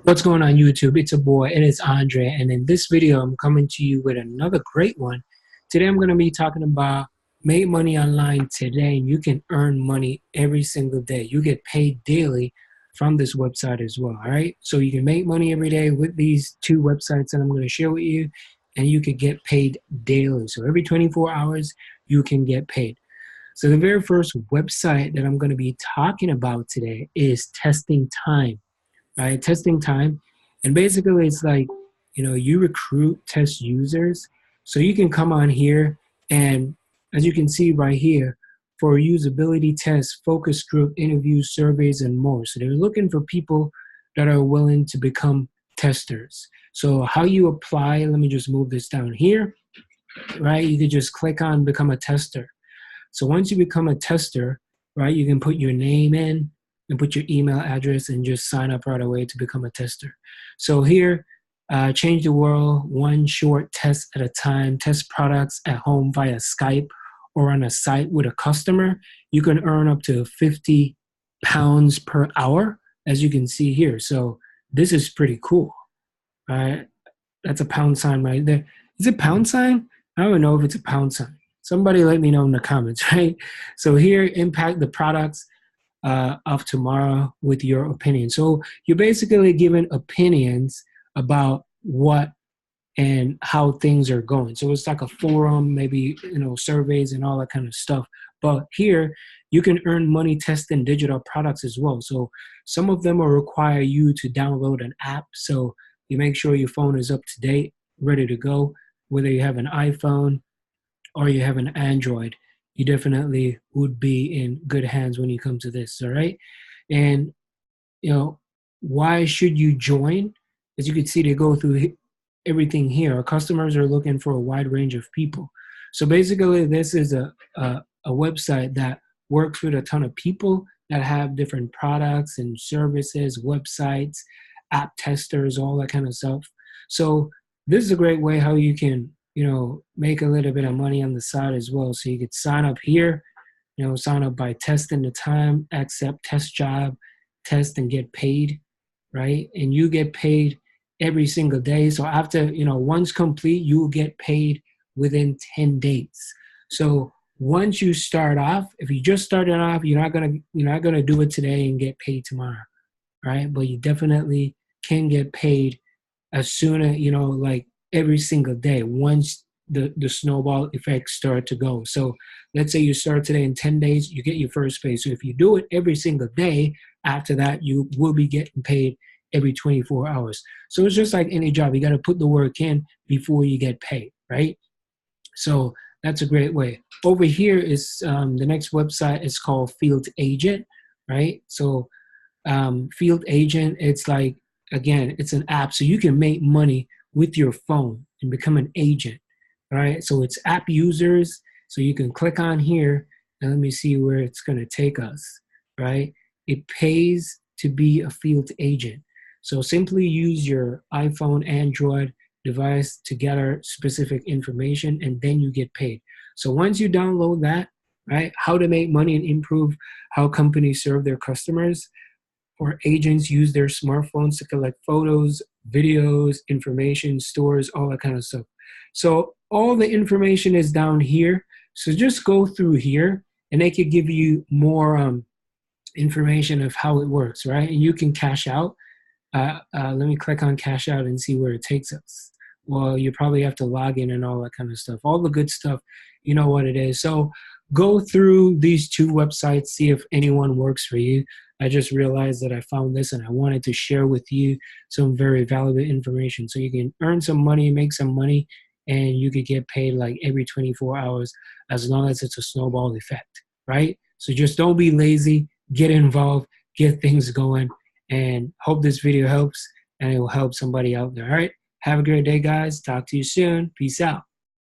What's going on YouTube? It's a boy, it is Andre, and in this video I'm coming to you with another great one. Today I'm going to be talking about make money online today, and you can earn money every single day. You get paid daily from this website as well, all right? So you can make money every day with these two websites that I'm going to share with you, and you could get paid daily. So every 24 hours you can get paid. So the very first website that I'm going to be talking about today is Testing Time. Right? Testing Time. And basically it's like, you recruit test users. So you can come on here and as you can see right here, for usability tests, focus group, interviews, surveys, and more. So they're looking for people that are willing to become testers. So how you apply, let me just move this down here, right? You could just click on become a tester. So once you become a tester, right, you can put your name in and put your email address and just sign up right away to become a tester. So here, change the world one short test at a time, test products at home via Skype or on a site with a customer. You can earn up to 50 pounds per hour, as you can see here. So this is pretty cool, right? That's a pound sign right there. Is it pound sign? I don't know if it's a pound sign. Somebody let me know in the comments, right? So here, impact the products of tomorrow with your opinion. So you're basically giving opinions about what and how things are going. So it's like a forum, maybe, surveys and all that kind of stuff. But here, you can earn money testing digital products as well. So some of them will require you to download an app. So you make sure your phone is up to date, ready to go, whether you have an iPhone or you have an Android, you definitely would be in good hands when you come to this, all right? And, why should you join? As you can see, they go through everything here. Our customers are looking for a wide range of people. So basically, this is a website that works with a ton of people that have different products and services, websites, app testers, all that kind of stuff. So this is a great way how you can make a little bit of money on the side as well. So you could sign up here, sign up by testing the time, accept test job, test and get paid, right? And you get paid every single day. So after, once complete, you will get paid within 10 days. So once you start off, if you just started off, you're not gonna do it today and get paid tomorrow, right? But you definitely can get paid as soon as, like every single day once the snowball effect start to go. So let's say you start today, in 10 days, you get your first pay. So if you do it every single day, after that, you will be getting paid every 24 hours. So it's just like any job. You got to put the work in before you get paid, right? So that's a great way. Over here is the next website is called Field Agent, right? So Field Agent, it's like, again, it's an app. So you can make money with your phone and become an agent, right? So it's app users. So you can click on here and let me see where it's going to take us, right? It pays to be a field agent. So simply use your iPhone, Android device to gather specific information and then you get paid. So once you download that, right, how to make money and improve how companies serve their customers, or agents use their smartphones to collect photos, videos, information, stores, all that kind of stuff. So all the information is down here. So just go through here and they could give you more information of how it works, right? And you can cash out. Let me click on cash out and see where it takes us. Well, you probably have to log in and all that kind of stuff. All the good stuff, you know what it is. So go through these two websites, see if anyone works for you. I just realized that I found this and I wanted to share with you some very valuable information. So you can earn some money, make some money, and you could get paid like every 24 hours as long as it's a snowball effect, right? So just don't be lazy, get involved, get things going, and hope this video helps and it will help somebody out there. All right. Have a great day, guys. Talk to you soon. Peace out.